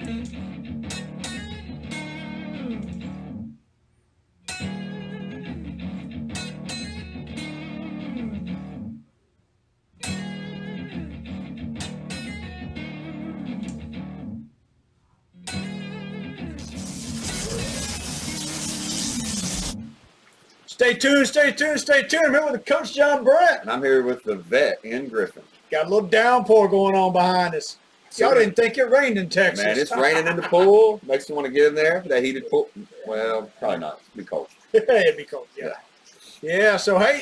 Stay tuned, stay tuned, stay tuned. I'm here with Coach John Brett. And I'm here with the vet, Ian Griffin. Got a little downpour going on behind us. Y'all didn't think it rained in Texas. Man, it's raining in the pool. Makes you want to get in there. That heated pool. Well, probably not. It'd be cold. It'd be cold, yeah. Yeah, so, hey,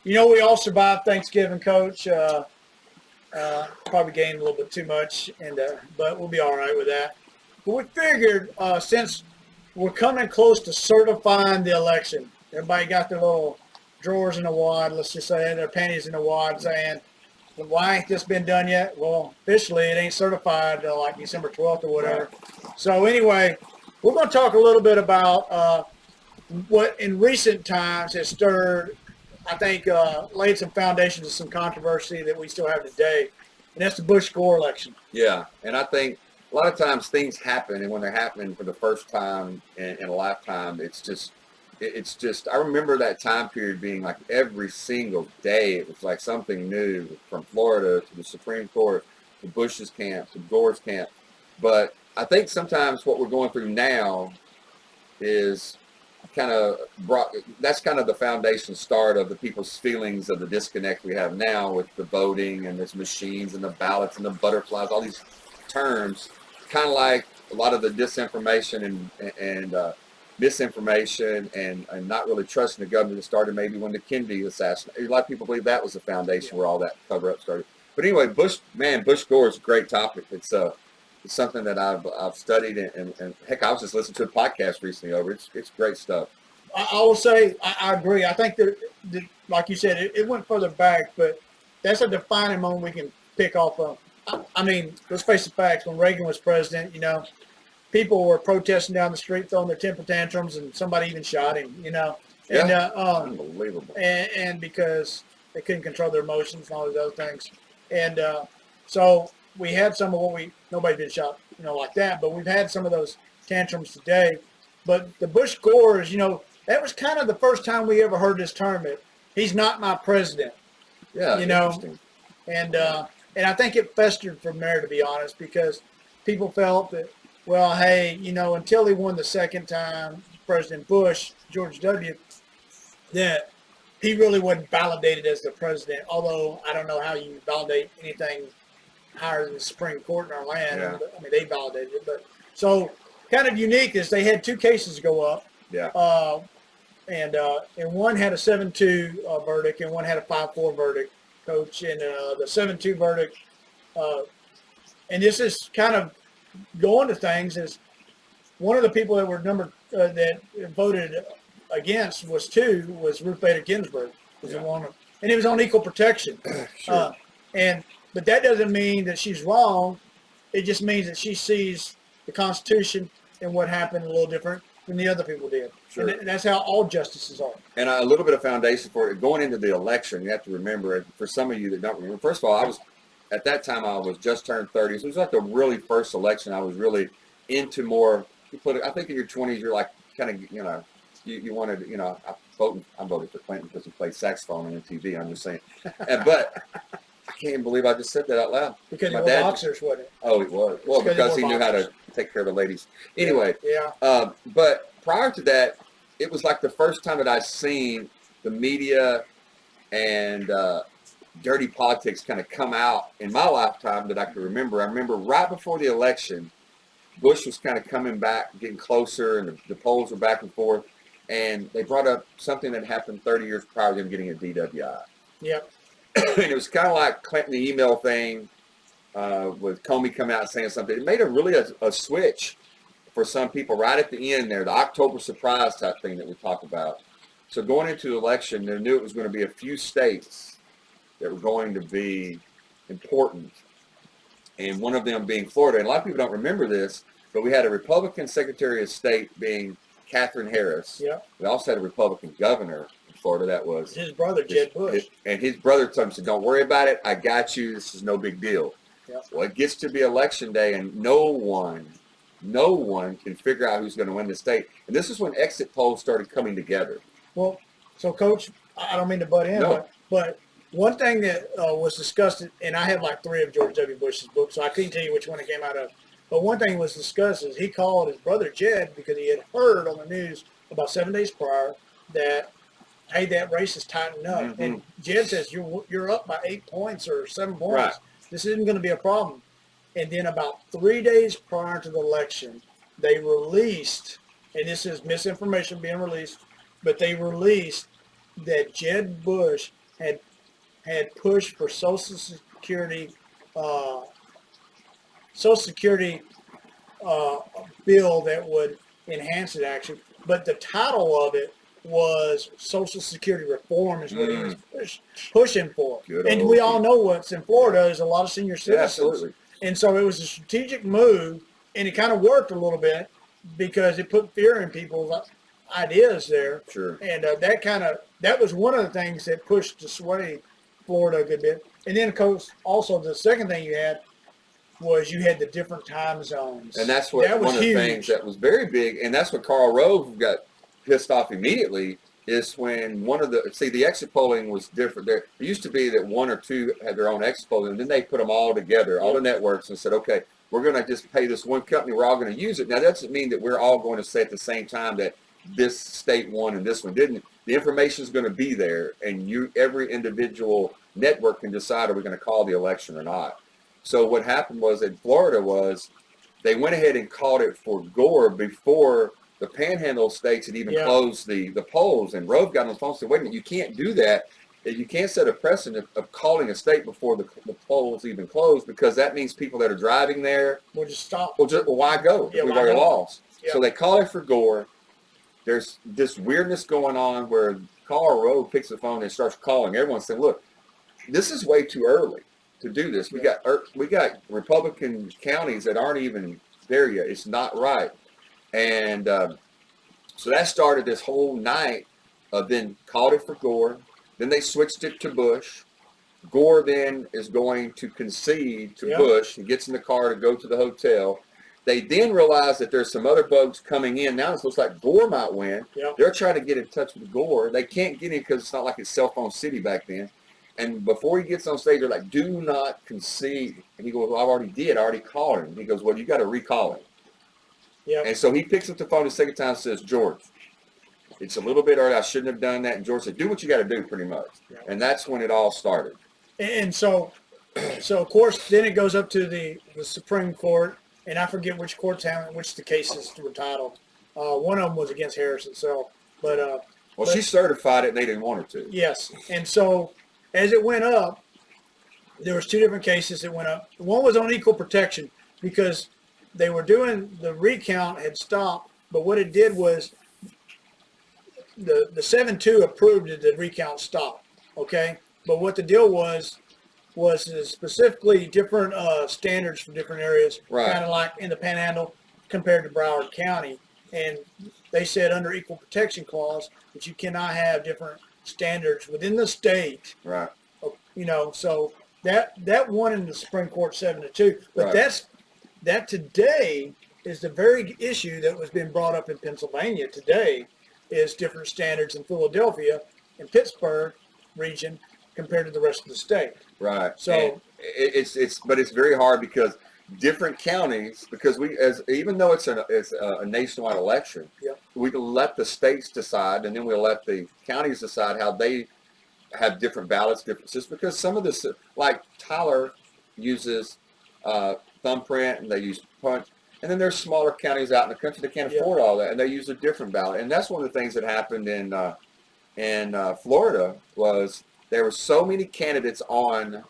we all survived Thanksgiving, Coach. Probably gained a little bit too much, but we'll be all right with that. But we figured since we're coming close to certifying the election, everybody got their little drawers in a wad, let's just say, their panties in a wad, saying, well, why ain't this been done yet? Well, officially, it ain't certified till like December 12th or whatever. So anyway, we're going to talk a little bit about what in recent times has stirred, I think, laid some foundations of some controversy that we still have today, and that's the Bush-Gore election. Yeah, and I think a lot of times things happen, and when they're happening for the first time in a lifetime, it's just, I remember that time period being like every single day, it was like something new, from Florida to the Supreme Court, to Bush's camp, to Gore's camp. But I think sometimes what we're going through now is that's kind of the foundation start of the people's feelings of the disconnect we have now with the voting and these machines and the ballots and the butterflies, all these terms, kind of like a lot of the disinformation and misinformation and not really trusting the government that started maybe when the Kennedy assassination. A lot of people believe that was the foundation where all that cover-up started. But anyway, Bush-Gore is a great topic. It's something that I've studied and heck, I was just listening to a podcast recently over it. It's great stuff. I will say I agree. I think that like you said, it went further back, but that's a defining moment we can pick off of. I mean, let's face the facts. When Reagan was president, people were protesting down the street, throwing their temper tantrums, and somebody even shot him. And, unbelievable. And because they couldn't control their emotions and all these other things, and so we had some of nobody's been shot, like that, but we've had some of those tantrums today. But the Bush-Gore, that was kind of the first time we ever heard this term. He's not my president. Yeah, interesting. And I think it festered from there, to be honest, because people felt that, well, hey, until he won the second time, President Bush, George W., that he really wasn't validated as the president, although I don't know how you validate anything higher than the Supreme Court in our land. Yeah. I mean, they validated it. But so kind of unique is they had two cases go up. Yeah. And one had a 7-2 verdict and one had a 5-4 verdict, Coach. And the 7-2 verdict, and this is kind of going to things, is one of the people that were that voted against was Ruth Bader Ginsburg. And it was on equal protection. Sure. But that doesn't mean that she's wrong. It just means that she sees the Constitution and what happened a little different than the other people did. Sure. And that's how all justices are. And a little bit of foundation for it. Going into the election, you have to remember, for some of you that don't remember, first of all, at that time I was just turned 30. So it was like the really first election I was really into more. I think in your 20s, you're like kind of, you wanted, I voted for Clinton because he played saxophone on MTV. I'm just saying. But I can't believe I just said that out loud. Because you were boxers, wasn't it? Oh, it was. Well, because he knew how to take care of the ladies. Anyway. Yeah. But prior to that, it was like the first time that I'd seen the media and dirty politics kind of come out in my lifetime that I could remember. I remember right before the election, Bush was kind of coming back, getting closer, and the polls were back and forth. And they brought up something that happened 30 years prior to him getting a DWI. Yep. And it was kind of like Clinton, the email thing with Comey coming out saying something. It made a switch for some people right at the end there, the October surprise type thing that we talk about. So going into the election, they knew it was going to be a few states that were going to be important, and one of them being Florida. And a lot of people don't remember this, but we had a Republican Secretary of State being Catherine Harris. Yeah. We also had a Republican governor in Florida that was his brother, Jeb Bush. And his brother told him, said, "Don't worry about it. I got you. This is no big deal." Yep. Well, it gets to be election day, and no one can figure out who's going to win the state. And this is when exit polls started coming together. Well, so Coach, I don't mean to butt in, No. but one thing that was discussed, and I have like 3 of George W. Bush's books, so I couldn't tell you which one it came out of. But one thing was discussed is he called his brother Jed because he had heard on the news about 7 days prior that, hey, that race is tightening up. Mm-hmm. And Jed says, you're up by 8 points or 7 points. Right. This isn't going to be a problem. And then about 3 days prior to the election, they released, and this is misinformation being released, but they released that Jed Bush had pushed for Social Security bill that would enhance it, actually. But the title of it was Social Security reform is what he was pushing for. And we all know what's in Florida is a lot of senior citizens. Yeah, absolutely. And so it was a strategic move, and it kind of worked a little bit because it put fear in people's ideas there. Sure. And that was one of the things that pushed to sway Florida a good bit. And then, of course, also the second thing you had was you had the different time zones. And that's what one of the things that was very big, and that's what Karl Rove got pissed off immediately, is when the exit polling was different. There used to be that 1 or 2 had their own exit polling, and then they put them all together, all the networks, and said, okay, we're going to just pay this one company, we're all going to use it. Now, that doesn't mean that we're all going to say at the same time that this state won and this one didn't. The information is going to be there, and every individual network can decide, are we going to call the election or not. So what happened was in Florida was they went ahead and called it for Gore before the Panhandle states had even closed the polls. And Rove got on the phone and said, wait a minute, you can't do that. You can't set a precedent of calling a state before the polls even close, because that means people that are driving there will just stop. Well, why go? Yeah, We've already lost. Yeah. So they call it for Gore. There's this weirdness going on where Karl Rove picks the phone and starts calling. Everyone's saying, look, this is way too early to do this. We got Republican counties that aren't even there yet. It's not right. And so that started this whole night of then called it for Gore. Then they switched it to Bush. Gore then is going to concede to Bush. He gets in the car to go to the hotel. They then realize that there's some other votes coming in. Now it looks like Gore might win. Yep. They're trying to get in touch with Gore. They can't get in because it's not like it's cell phone city back then. And before he gets on stage, they're like, do not concede. And he goes, well, I already called him. He goes, well, you got to recall him. Yep. And so he picks up the phone the second time and says, George, it's a little bit early. I shouldn't have done that. And George said, do what you got to do, pretty much. Yep. And that's when it all started. And so of course, then it goes up to the Supreme Court. And I forget which which the cases were titled. One of them was against Harris itself. But she certified it and they didn't want her to. Yes. And so as it went up, there was 2 different cases that went up. One was on equal protection because they were doing the recount had stopped, but what it did was the 7-2 approved that the recount stopped. Okay. But what the deal was specifically different standards for different areas, kind of like in the Panhandle compared to Broward County. And they said under equal protection clause that you cannot have different standards within the state. Right. You know, so that won in the Supreme Court 7-2. But that today is the very issue that was being brought up in Pennsylvania today is different standards in Philadelphia and Pittsburgh region compared to the rest of the state. Right. So and it's very hard because different counties, because even though it's a nationwide election, we let the states decide, and then we let the counties decide how they have different ballots, differences, because some of this, like Tyler uses thumbprint and they use punch, and then there's smaller counties out in the country that can't afford all that, and they use a different ballot. And that's one of the things that happened in Florida was there were so many candidates on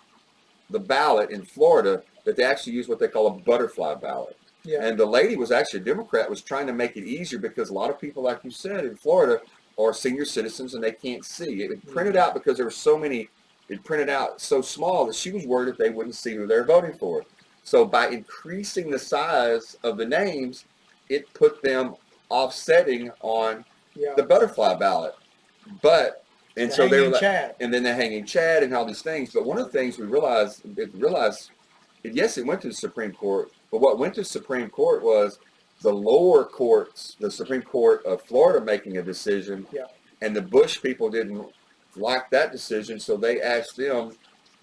the ballot in Florida that they actually used what they call a butterfly ballot. Yeah. And the lady was actually a Democrat, was trying to make it easier because a lot of people, like you said, in Florida are senior citizens and they can't see. It printed out because there were so many, it printed out so small that she was worried that they wouldn't see who they're voting for. So by increasing the size of the names, it put them offsetting on the butterfly ballot. And so they were like, and then the hanging Chad and all these things. But one of the things we realized yes, it went to the Supreme Court, but what went to the Supreme Court was the lower courts, the Supreme Court of Florida making a decision, and the Bush people didn't like that decision, so they asked them,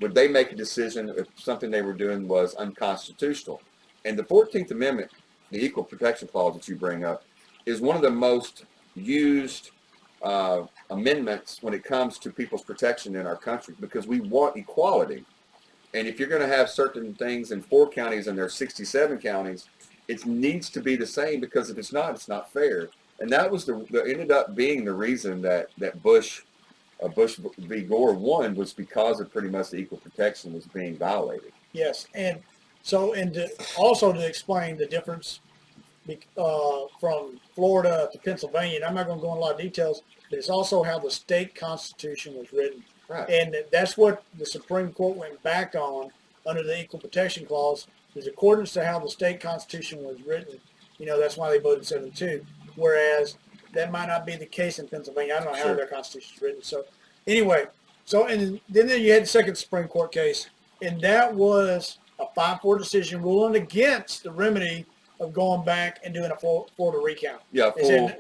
would they make a decision if something they were doing was unconstitutional? And the 14th Amendment, the Equal Protection Clause that you bring up, is one of the most used amendments when it comes to people's protection in our country, because we want equality. And if you're going to have certain things in 4 counties and there's 67 counties, it needs to be the same, because if it's not fair. And that was ended up being the reason that Bush v. Gore won, was because of pretty much the equal protection was being violated. Yes, and so also to explain the difference from Florida to Pennsylvania, and I'm not going to go into a lot of details, but it's also how the state constitution was written. Right. And that's what the Supreme Court went back on under the Equal Protection Clause, is accordance to how the state constitution was written. That's why they voted 7-2. Whereas that might not be the case in Pennsylvania. I don't know how their constitution is written. So anyway, and then you had the second Supreme Court case, and that was a 5-4 decision ruling against the remedy of going back and doing a Florida recount. Yeah,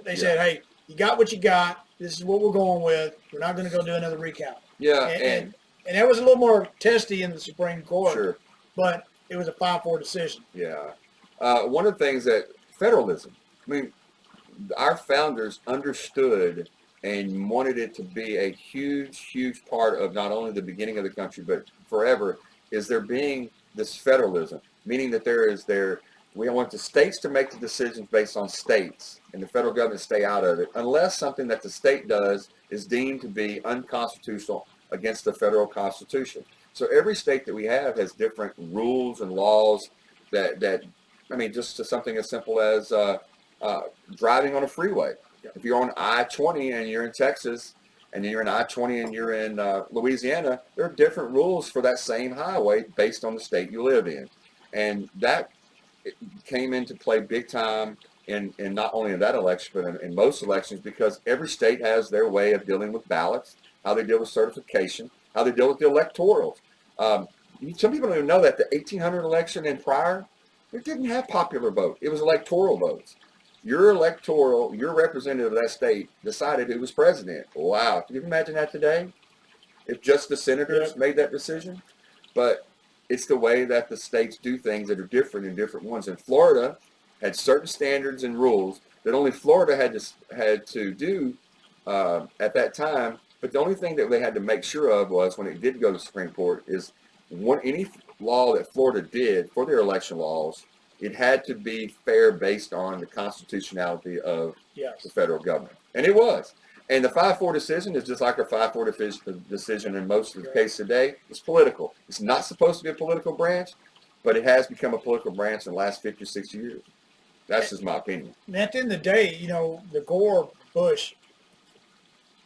they said, hey, you got what you got. This is what we're going with. We're not going to go do another recount. Yeah, and that was a little more testy in the Supreme Court. Sure. But it was a 5-4 decision. Yeah. One of the things that federalism, our founders understood and wanted it to be a huge, huge part of not only the beginning of the country, but forever, is there being this federalism, meaning that we want the states to make the decisions based on states and the federal government stay out of it, unless something that the state does is deemed to be unconstitutional against the federal constitution. So every state that we have has different rules and laws that just to something as simple as driving on a freeway. If you're on I-20 and you're in Texas, and then you're in I-20 and you're in Louisiana, there are different rules for that same highway based on the state you live in. And that came into play big time in not only in that election, but in most elections, because every state has their way of dealing with ballots, how they deal with certification, how they deal with the electorals. Some people don't even know that the 1800 election and prior, it didn't have popular vote. It was electoral votes. Your representative of that state decided who was president. Wow. Can you imagine that today? If just the senators made that decision? But it's the way that the states do things that are different in different ones. And Florida had certain standards and rules that only Florida had to do at that time. But the only thing that they had to make sure of was, when it did go to the Supreme Court, is any law that Florida did for their election laws, it had to be fair based on the constitutionality of the federal government. And it was. And the 5-4 decision is just like a 5-4 decision in most of the cases today. It's political. It's not supposed to be a political branch, but it has become a political branch in the last 50 or 60 years. That's just my opinion. And at the end of the day, the Gore-Bush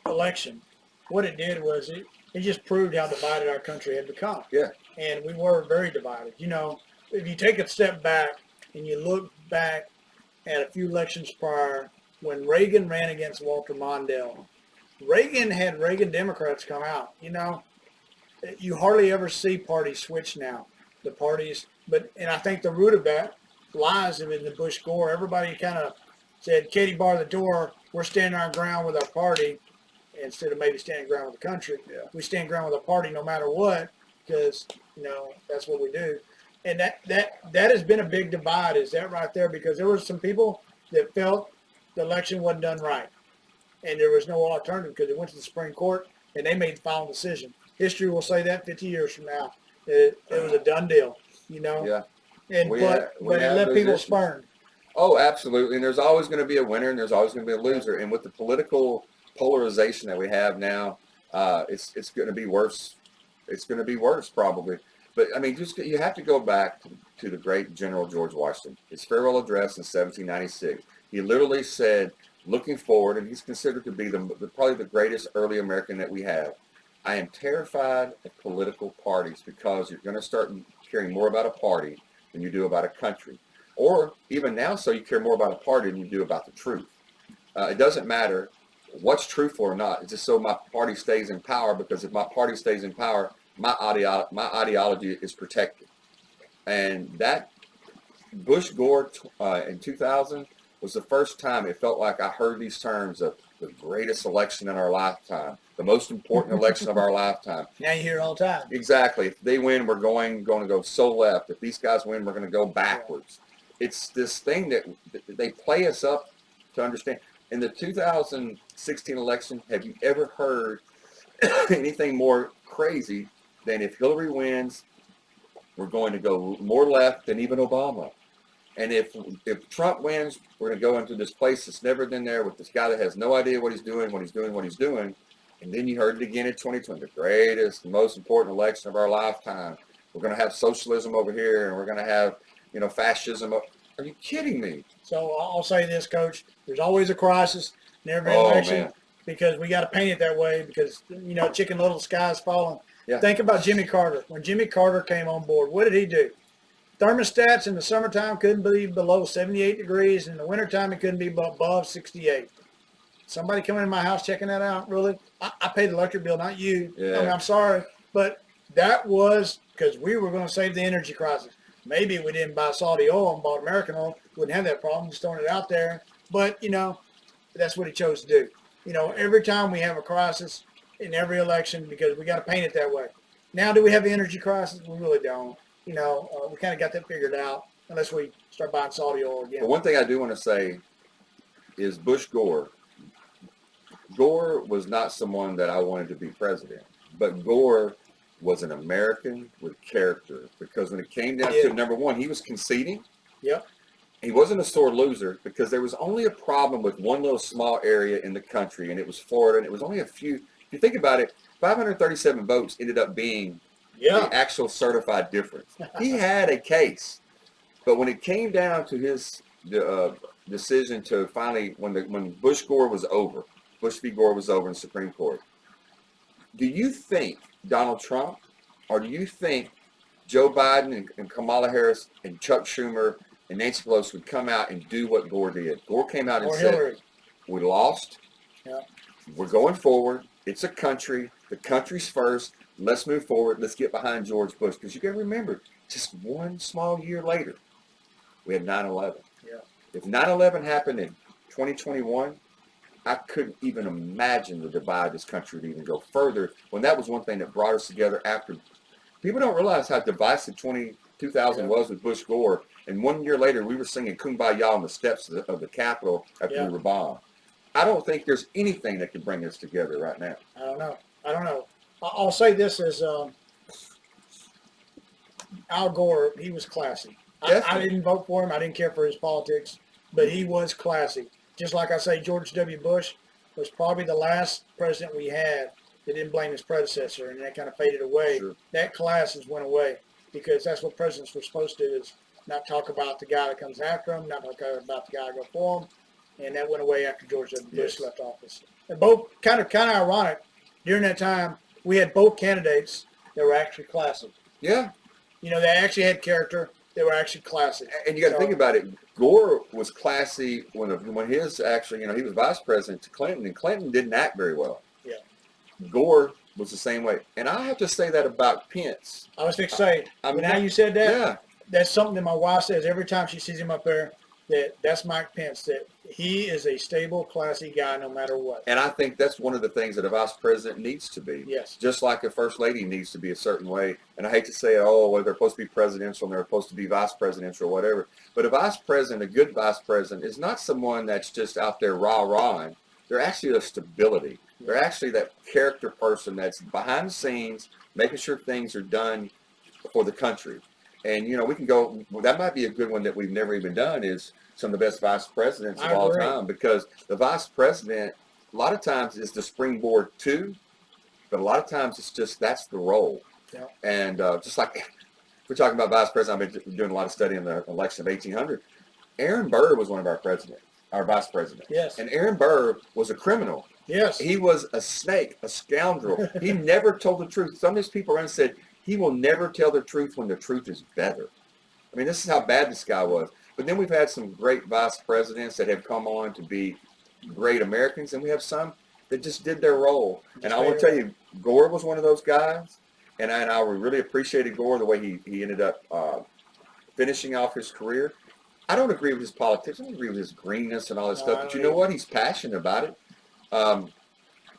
election, what it did was it just proved how divided our country had become. Yeah. And we were very divided. If you take a step back and you look back at a few elections prior, when Reagan ran against Walter Mondale, Reagan had Reagan Democrats come out. You hardly ever see parties switch now. The parties, and I think the root of that lies in the Bush-Gore. Everybody kind of said, Katie bar the door, we're standing our ground with our party, instead of maybe standing ground with the country. Yeah. We stand ground with our party no matter what, because, that's what we do. And that has been a big divide, is that right there, because there were some people that felt the election wasn't done right. And there was no alternative, because it went to the Supreme Court and they made the final decision. History will say that 50 years from now. It was a done deal, Yeah. And but it left people spurned. Oh, absolutely. And there's always going to be a winner and there's always going to be a loser. And with the political polarization that we have now, it's going to be worse. It's going to be worse probably. But you have to go back to the great General George Washington. His farewell address in 1796. He literally said, looking forward, and he's considered to be probably the greatest early American that we have. I am terrified of political parties, because you're going to start caring more about a party than you do about a country. Or even now, so you care more about a party than you do about the truth. It doesn't matter what's truthful or not. It's just so my party stays in power, because if my party stays in power, my ideology is protected. And that Bush-Gore in 2000 was the first time it felt like I heard these terms of the greatest election in our lifetime, the most important election of our lifetime. Now you hear it all the time. Exactly. If they win, we're going to go so left. If these guys win, we're going to go backwards. Yeah. It's this thing that they play us up to understand. In the 2016 election, have you ever heard anything more crazy than if Hillary wins, we're going to go more left than even Obama? And if Trump wins, we're going to go into this place that's never been there with this guy that has no idea what he's doing, what he's doing. And then you heard it again in 2020, the greatest, most important election of our lifetime. We're going to have socialism over here, and we're going to have, fascism. Are you kidding me? So I'll say this, Coach. There's always a crisis in every election because we got to paint it that way because, Chicken Little, sky's falling. Yeah. Think about Jimmy Carter. When Jimmy Carter came on board, what did he do? Thermostats in the summertime couldn't be below 78 degrees. In the wintertime, it couldn't be above 68. Somebody coming in my house checking that out? Really? I paid the electric bill, not you. Yeah. I mean, I'm sorry. But that was because we were going to save the energy crisis. Maybe we didn't buy Saudi oil and bought American oil. Wouldn't have that problem, just throwing it out there. But, that's what he chose to do. Every time we have a crisis in every election because we got to paint it that way. Now, do we have the energy crisis? We really don't. We kind of got that figured out unless we start buying Saudi oil again. But one thing I do want to say is Bush-Gore. Gore was not someone that I wanted to be president, but Gore was an American with character because when it came down to number one, he was conceding. Yep. He wasn't a sore loser because there was only a problem with one little small area in the country, and it was Florida, and it was only a few. If you think about it, 537 votes ended up being the actual certified difference. He had a case, but when it came down to his decision to finally, when Bush-Gore was over, Bush v. Gore was over in the Supreme Court, do you think Donald Trump or do you think Joe Biden and Kamala Harris and Chuck Schumer and Nancy Pelosi would come out and do what Gore did? Gore came out and said, we lost. Yeah. We're going forward. It's a country. The country's first. Let's move forward. Let's get behind George Bush. Because you got to remember, just one small year later, we had 9/11. Yeah. If 9/11 happened in 2021, I couldn't even imagine the divide this country would even go further when that was one thing that brought us together after. People don't realize how divisive 2000 was with Bush Gore. And 1 year later, we were singing Kumbaya on the steps of the Capitol after we were bombed. I don't think there's anything that can bring us together right now. I don't know. I'll say this as Al Gore, he was classy. I didn't vote for him. I didn't care for his politics, but he was classy. Just like I say, George W. Bush was probably the last president we had that didn't blame his predecessor, and that kind of faded away. Sure. That class has went away because that's what presidents were supposed to do, is not talk about the guy that comes after him, not talk about the guy that go for him, and that went away after George W. Bush left office. And both kind of ironic. During that time, we had both candidates that were actually classy. Yeah. They actually had character. They were actually classy. And you got to think about it. Gore was classy when his actually, he was vice president to Clinton, and Clinton didn't act very well. Yeah. Gore was the same way. And I have to say that about Pence. I was going to say, now you said that, that's something that my wife says every time she sees him up there, that's Mike Pence, that he is a stable, classy guy no matter what. And I think that's one of the things that a vice president needs to be. Yes. Just like a first lady needs to be a certain way. And I hate to say, they're supposed to be presidential and they're supposed to be vice presidential or whatever. But a vice president, a good vice president, is not someone that's just out there rah-rahing. They're actually a stability. They're actually that character person that's behind the scenes, making sure things are done for the country. And, we can go, that might be a good one that we've never even done, is some of the best vice presidents of all time. Because the vice president, a lot of times, is the springboard too, but a lot of times it's just, that's the role. Yeah. And just like, if we're talking about vice president, I've been doing a lot of study in the election of 1800. Aaron Burr was one of our vice presidents. Yes. And Aaron Burr was a criminal. Yes. He was a snake, a scoundrel. He never told the truth. Some of these people around said, he will never tell the truth when the truth is better. I mean, this is how bad this guy was. But then we've had some great vice presidents that have come on to be great Americans, and we have some that just did their role. And I want to tell you, Gore was one of those guys, and I really appreciated Gore, the way he ended up finishing off his career. I don't agree with his politics. I don't agree with his greenness and all that No, stuff. I But don't you know either. what? He's passionate about it.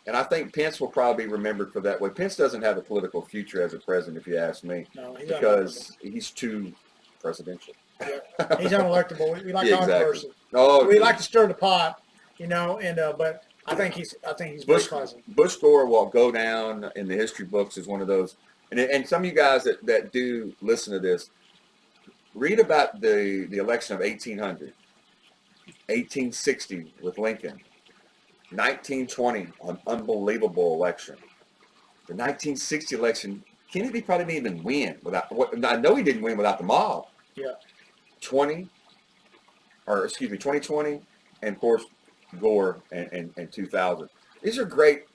And I think Pence will probably be remembered for that way. Pence doesn't have a political future as a president, if you ask me, No, he's because he's too presidential. unelectable. He's unelectable. We like Yeah, controversy. Oh, We like to stir the pot, and but I think he's very Bush pleasant. Bush Gore will go down in the history books as one of those. And some of you guys that do listen to this, read about the election of 1800, 1860 with Lincoln, 1920, an unbelievable election. The 1960 election, Kennedy probably didn't even win without. I know he didn't win without the mob. Yeah. 2020, and of course Gore and 2000. These are great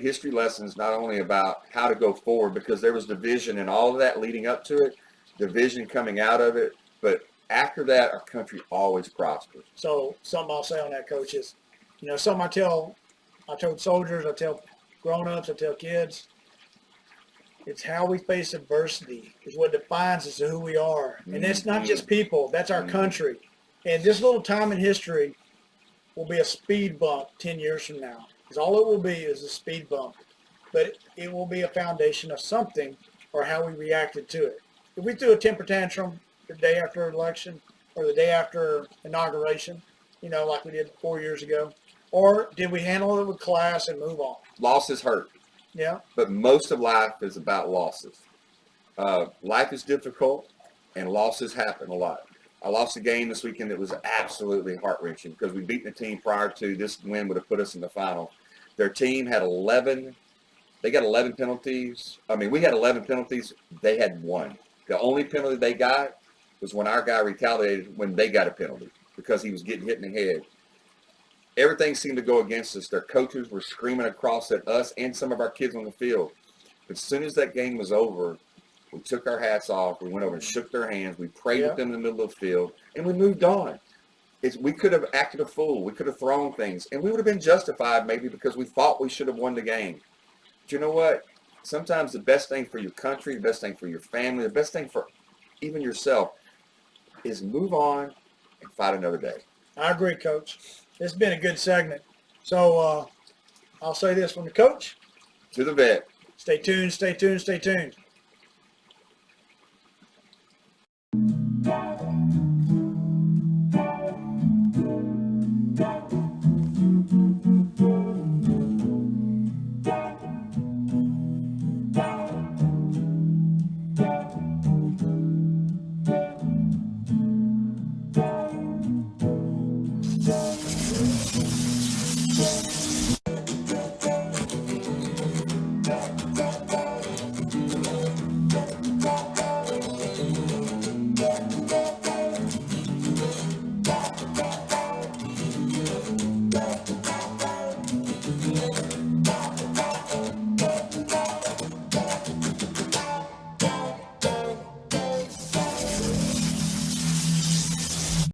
history lessons, not only about how to go forward, because there was division and all of that leading up to it, division coming out of it, but after that, our country always prospered. So something I'll say on that, Coach, is, something I told soldiers, I tell grown-ups, I tell kids, it's how we face adversity is what defines us to who we are. And that's not just people, that's our country. And this little time in history will be a speed bump 10 years from now. Because all it will be is a speed bump. But it will be a foundation of something, or how we reacted to it. If we threw a temper tantrum the day after election or the day after inauguration, like we did 4 years ago, or did we handle it with class and move on? Losses hurt. Yeah. But most of life is about losses. Life is difficult, and losses happen a lot. I lost a game this weekend that was absolutely heart-wrenching because we beat the team prior to this win would have put us in the final. Their team had 11. They got 11 penalties. I mean, we had 11 penalties. They had 1. The only penalty they got was when our guy retaliated when they got a penalty because he was getting hit in the head. Everything seemed to go against us. Their coaches were screaming across at us and some of our kids on the field. But as soon as that game was over, we took our hats off. We went over and shook their hands. We prayed with them in the middle of the field, and we moved on. We could have acted a fool. We could have thrown things, and we would have been justified maybe because we thought we should have won the game. But you know what? Sometimes the best thing for your country, the best thing for your family, the best thing for even yourself is move on and fight another day. I agree, Coach. It's been a good segment. So I'll say this from the coach. To the vet. Stay tuned, stay tuned, stay tuned.